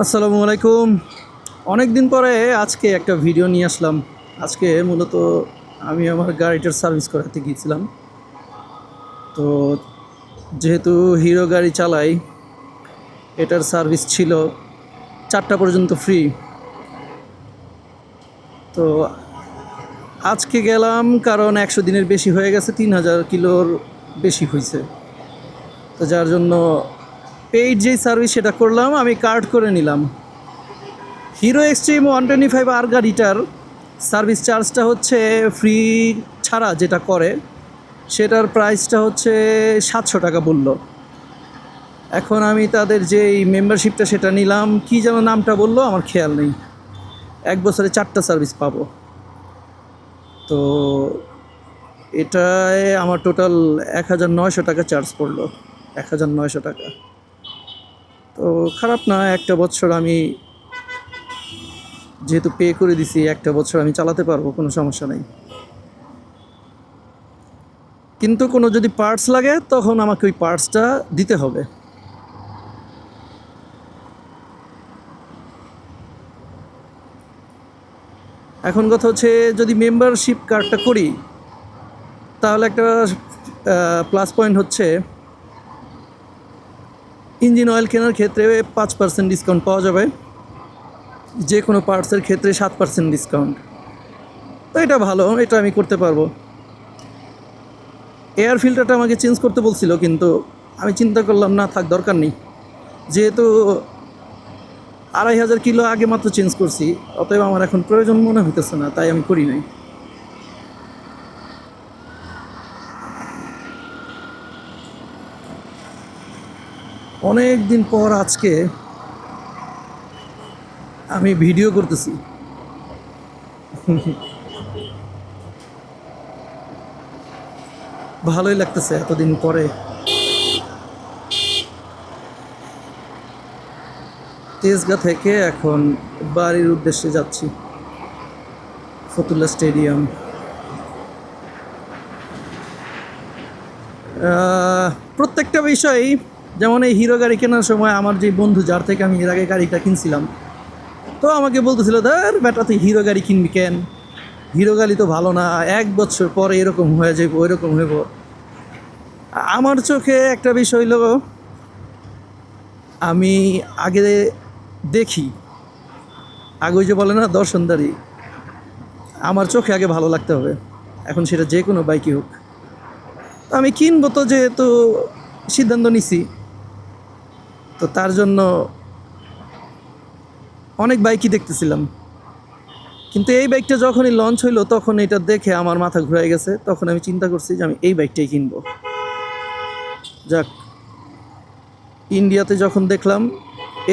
আসসালামু আলাইকুম। অনেক দিন পরে আজকে একটা ভিডিও নিয়ে আসলাম। আজকে মূলত আমি আমার গাড়িটার সার্ভিস করাতে গিয়েছিলাম। তো যেহেতু হিরো গাড়ি চালাই, এটার সার্ভিস ছিল 4টা পর্যন্ত ফ্রি। তো আজকে গেলাম কারণ 100 দিনের বেশি হয়ে গেছে, 3000 কিলোর বেশি হয়েছে। তো যার জন্য পেইড যেই সার্ভিস সেটা করলাম, আমি কার্ড করে নিলাম। হিরো এক্সট্রিম 125 আর গাড়িটার সার্ভিস চার্জটা হচ্ছে ফ্রি ছাড়া যেটা করে সেটার প্রাইসটা হচ্ছে 700 টাকা বলল। এখন আমি তাদের যে মেম্বারশিপটা সেটা নিলাম, কি যেন নামটা বললো আমার খেয়াল নেই। 1 বছরে 4টা সার্ভিস পাবো। তো এটায় আমার টোটাল 1900 টাকা চার্জ পড়লো। 1900 টাকা তো খারাপ না। একটা বছর আমি যেহেতু পে করে দিছি, একটা বছর আমি চালাতে পারবো, কোনো সমস্যা নেই। কিন্তু কোনো যদি পার্টস লাগে তখন আমাকে ওই পার্টসটা দিতে হবে। এখন কথা হচ্ছে, যদি মেম্বারশিপ কার্ডটা করি তাহলে একটা প্লাস পয়েন্ট হচ্ছে ইঞ্জিন অয়েল কেনার ক্ষেত্রে 5% ডিসকাউন্ট পাওয়া যাবে, যে কোনো পার্টসের ক্ষেত্রে 7% ডিসকাউন্ট। তো এটা ভালো, এটা আমি করতে পারবো। এয়ার ফিল্টারটা আমাকে চেঞ্জ করতে বলছিল, কিন্তু আমি চিন্তা করলাম না, থাক, দরকার নেই। যেহেতু 2500 কিলো আগে মাত্র চেঞ্জ করছি, অতএব আমার এখন প্রয়োজন মনে হইতেছে না, তাই আমি করি নাই। অনেক দিন পর আজকে আমি ভিডিও করতেছি। ভালোই লাগতেছে এতদিন পরে। তেজগাঁ থেকে এখন বাড়ির উদ্দেশ্যে যাচ্ছি, ফতুল্লা স্টেডিয়াম। প্রত্যেকটা বিষয়ই, যেমন এই হিরো গাড়ি কেনার সময় আমার যে বন্ধু, যার থেকে আমি এর আগে গাড়িটা কিনছিলাম, তো আমাকে বলতেছিল, ধর বেটা তুই হিরো গাড়ি কিনবি কেন, হিরো গাড়ি তো ভালো না, 1 বছর পরে এরকম হয়ে যাবে, ওইরকম হইব। আমার চোখে একটা বিষয় হলো, আমি আগে দেখি, আগে ওই যে বলে না দর্শনদারি, আমার চোখে আগে ভালো লাগতে হবে। এখন সেটা যে কোনো বাইকই হোক, আমি কিনবো। তো যেহেতু সিদ্ধান্ত নিছি, তো তার জন্য অনেক বাইকই দেখতেছিলাম। কিন্তু এই বাইকটা যখনই লঞ্চ হইলো তখন এটা দেখে আমার মাথা ঘুরে গেছে। তখন আমি চিন্তা করছি যে আমি এই বাইকটাই কিনবো। যাক, ইন্ডিয়াতে যখন দেখলাম,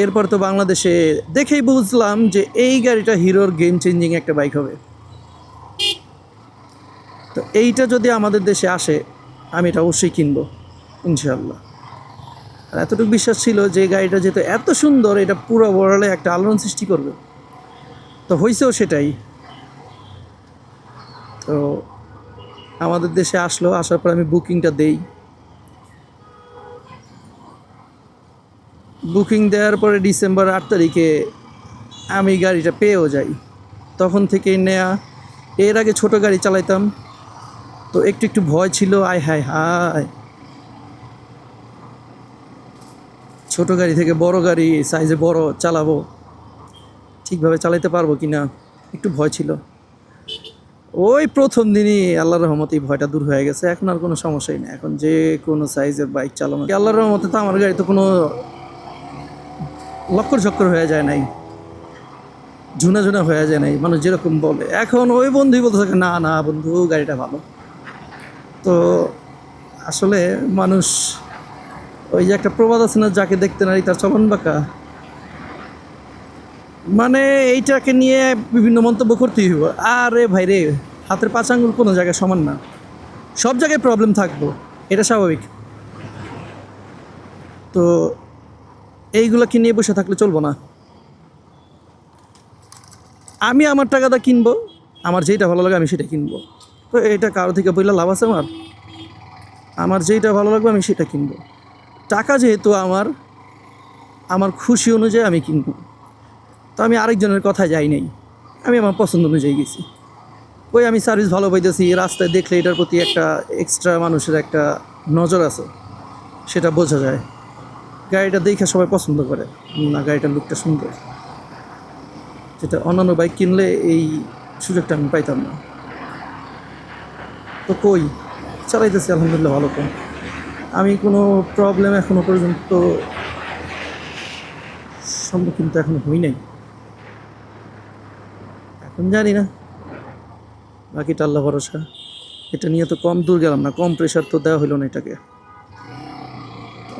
এরপর তো বাংলাদেশে দেখেই বুঝলাম যে এই গাড়িটা হিরোর গেম চেঞ্জিং একটা বাইক হবে। তো এইটা যদি আমাদের দেশে আসে আমি এটা অবশ্যই কিনবো, ইনশাআল্লাহ। আর এতটুকু বিশ্বাস ছিল যে গাড়িটা যেহেতু এত সুন্দর, এটা পুরো ওয়ার্ল্ডে একটা আলোড়ন সৃষ্টি করবে। তো হয়েছেও সেটাই। তো আমাদের দেশে আসলো, আসার পর আমি বুকিংটা দেই। বুকিং দেওয়ার পরে ডিসেম্বর 8 তারিখে আমি গাড়িটা পেয়েও যাই। তখন থেকেই নেয়া। এর আগে ছোট গাড়ি চালাইতাম, তো একটু একটু ভয় ছিল, আয় হায় হায়, ছোট গাড়ি থেকে বড় গাড়ি, সাইজে বড়, চালাবো, ঠিকভাবে চালাতে পারবো কি না, একটু ভয় ছিল। ওই প্রথম দিনই আল্লাহর রহমতে এই ভয়টা দূর হয়ে গেছে। এখন আর কোনো সমস্যাই নেই, এখন যে কোনো সাইজের বাইক চালানো, আল্লাহর রহমতে তো আমার গাড়ি তো কোনো লক্কর ঝক্কর হয়ে যায় নাই, ঝুনা ঝুনা হয়ে যায় নাই, মানুষ যেরকম বলে। এখন ওই বন্ধুই বলতে থাকে, না না বন্ধু, গাড়িটা ভালো। তো আসলে মানুষ, ওই যে একটা প্রবাদ আছে না, যাকে দেখতে নারী তার চলন বাঁকা, মানে এইটাকে নিয়ে বিভিন্ন মন্তব্য করতেই হইব। আরে ভাই রে, হাতের 5 আঙ্গুল কোনো জায়গায় সমান না, সব জায়গায় প্রবলেম থাকবো, এটা স্বাভাবিক। তো এইগুলোকে নিয়ে বসে থাকলে চলবো না। আমি আমার টাকাটা কিনবো, আমার যেইটা ভালো লাগে আমি সেটা কিনবো। তো এটা কারো থেকে বললে লাভ আছে? আমার আমার যেইটা ভালো লাগবে আমি সেটা কিনবো। টাকা যেহেতু আমার, আমার খুশি অনুযায়ী আমি কিনবো। তো আমি আরেকজনের কথা যাই নাই, আমি আমার পছন্দ অনুযায়ী গেছি। ওই আমি সার্ভিস ভালো পাইতেছি, রাস্তায় দেখলে এটার প্রতি একটা এক্সট্রা মানুষের একটা নজর আছে, সেটা বোঝা যায়। গাড়িটা দেখে সবাই পছন্দ করে, না গাড়িটার লুকটা সুন্দর, যেটা অন্যান্য বাইক কিনলে এই সুযোগটা আমি পাইতাম না। তো কই চালাইতেছি আলহামদুলিল্লাহ ভালো। তো আমি কোনো প্রবলেম এখনও পর্যন্ত সম্মুখীন তো এখনো হই নাই, এখন জানি না, বাকিটা আল্লাহ ভরসা। এটা নিয়ে তো কম দূর গেলাম না, কম প্রেশার তো দেওয়া হলো না, এটাকে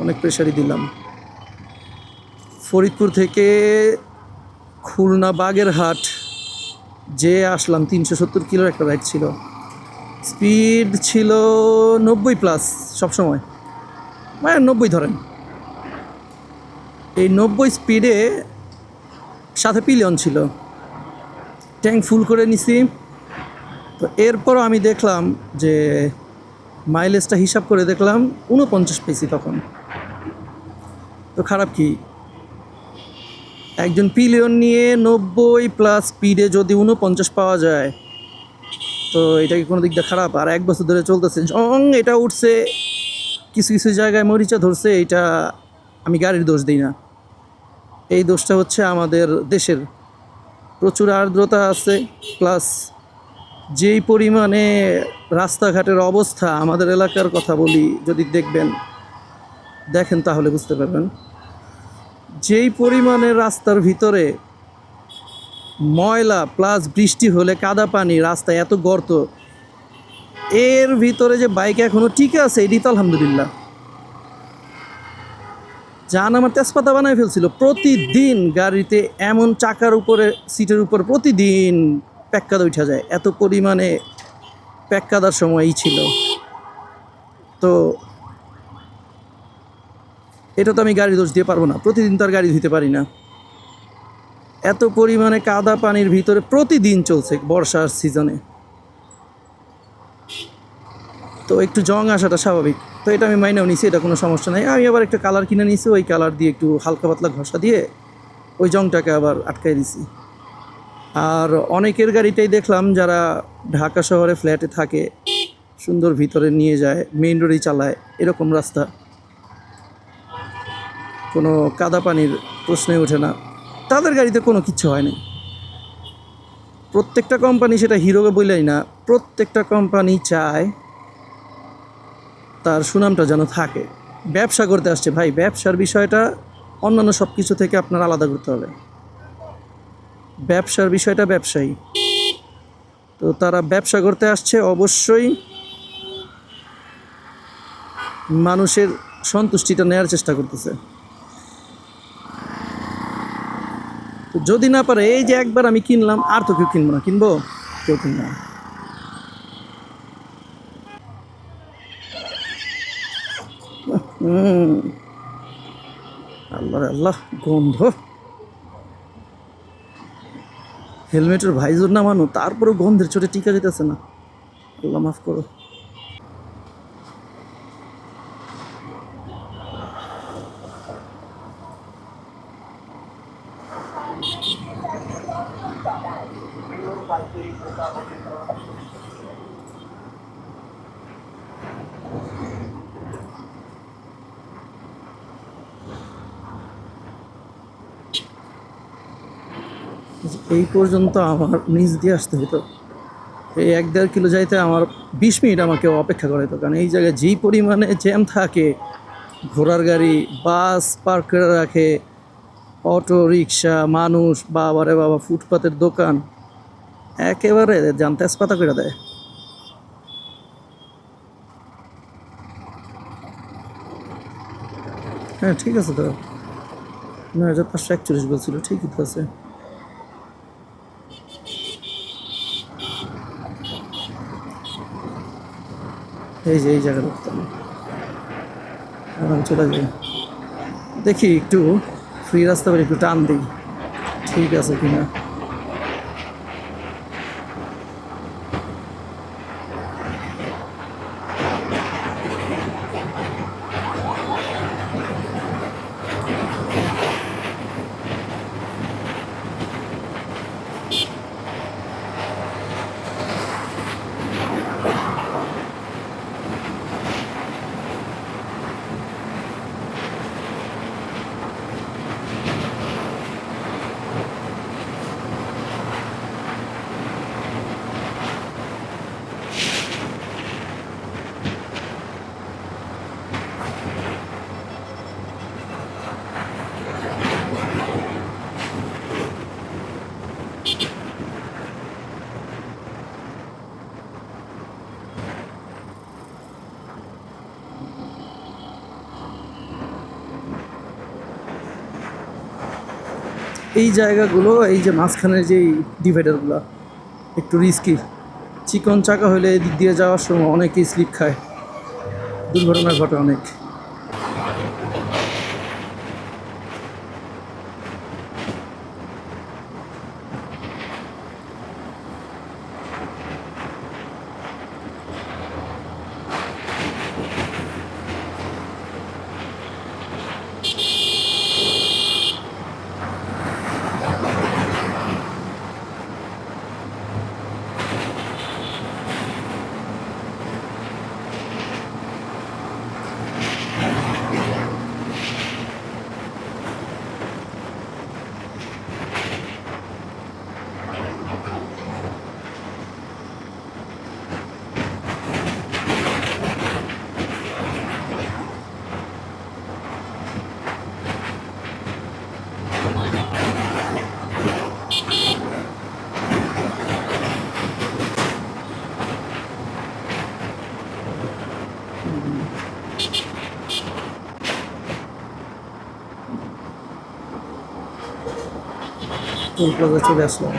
অনেক প্রেশারই দিলাম। ফরিদপুর থেকে খুলনা বাগেরহাট যে আসলাম 370 কিলোর একটা রাইড ছিল, স্পিড ছিল 90+ সবসময়, মানে 90 ধরেন। এই 90 স্পিডে সাথে পিলিয়ন ছিল, ট্যাঙ্ক ফুল করে নিছি। তো এরপরও আমি দেখলাম যে মাইলেজটা হিসাব করে দেখলাম 49 পেয়েছি তখন। তো খারাপ কি, একজন পিলিয়ন নিয়ে 90+ স্পিডে যদি 49 পাওয়া যায়, তো এটা কি কোনো দিক দিয়ে খারাপ? আর 1 বছর ধরে চলতেছে, জং এটা উঠছে, কিছু কিছু জায়গায় মরিচা ধরছে, এটা আমি গাড়ির দোষ দিই না, এই দোষটা হচ্ছে আমাদের দেশের। প্রচুর আর্দ্রতা আছে, প্লাস যেই পরিমাণে রাস্তাঘাটের অবস্থা, আমাদের এলাকার কথা বলি, যদি দেখেন তাহলে বুঝতে পারবেন, যেই পরিমাণে রাস্তার ভিতরে ময়লা, প্লাস বৃষ্টি হলে কাদা পানি, রাস্তায় এত গর্ত, এর ভিতরে যে বাইক এখনও টিকে আছে, এটি তো আলহামদুলিল্লাহ। জান আমার তেজপাতা বানায় ফেলছিল, প্রতিদিন গাড়িতে এমন চাকার উপরে, সিটের উপর প্রতিদিন প্যাক্কাদা উঠা যায়, এত পরিমাণে প্যাক্কাদার সময়ই ছিল। তো এটা তো আমি গাড়ি দোষ দিয়ে পারবো না, প্রতিদিন তো আর গাড়ি ধুতে পারি না। এত পরিমাণে কাদা পানির ভিতরে প্রতিদিন চলছে বর্ষার সিজনে, তো একটু জং আসাটা স্বাভাবিক। তো এটা আমি মাইনেও নিছি, এটা কোনো সমস্যা নাই। আমি আবার একটা কালার কিনে নিয়েছি, ওই কালার দিয়ে একটু হালকা পাতলা ঘষা দিয়ে ওই জংটাকে আবার আটকাই দিছি। আর অনেকের গাড়িটাই দেখলাম যারা ঢাকা শহরে ফ্ল্যাটে থাকে, সুন্দর ভিতরে নিয়ে যায়, মেইন রোডেই চালায়, এরকম রাস্তা কোনো কাদা পানির প্রশ্নই ওঠে না, তাদের গাড়িতে কোনো কিচ্ছু হয় না। প্রত্যেকটা কোম্পানি, সেটা হিরোকে বললেই না, প্রত্যেকটা কোম্পানি চায় তার সুনামটা যেন থাকে। ব্যবসা করতে আসছে ভাই, ব্যবসার বিষয়টা অন্যান্য সব কিছু থেকে আপনার আলাদা করতে হবে। ব্যবসার বিষয়টা ব্যবসায়ী, তো তারা ব্যবসা করতে আসছে, অবশ্যই মানুষের সন্তুষ্টিটা নেওয়ার চেষ্টা করতেছে। তো যদি না পারে, এই যে একবার আমি কিনলাম, আর তো কেউ কিনবো না, কিনবো কেউ কিনবো না। আল্লাহ আল্লাহ, গন্ধ, হেলমেটের ভাইজর নামানো, তারপরেও গন্ধের চোটে টিকা যেতেছে না, আল্লাহ মাফ করো। এই পর্যন্ত আমার নিচ দিয়ে আসতে হতো, এই 1-1.5 কিলো যাইতে আমার 20 মিনিট আমাকে অপেক্ষা করা হতো, কারণ এই জায়গায় যেই পরিমাণে জ্যাম থাকে, ঘোড়ার গাড়ি, বাস পার্ক করে রাখে, অটো রিক্সা, মানুষ, বাবারে বাবা, ফুটপাতের দোকান, একেবারে জান তেজপাতা করে দেয়। হ্যাঁ ঠিক আছে, তো 9541 বলছিল, ঠিকই তো আছে। এই যে এই জায়গা দেখতাম, চলে যাই, দেখি একটু ফ্রি রাস্তা করে একটু টান দিই, ঠিক আছে কিনা। এই জায়গাগুলো, এই যে মাঝখানের যেই ডিভাইডারগুলো একটু রিস্কি। চিকন চাকা হলে এদিক দিয়ে যাওয়ার সময় অনেকেই স্লিপ খায়, দুর্ঘটনা ঘটে অনেক। টোল প্লাজা চলে আসলাম।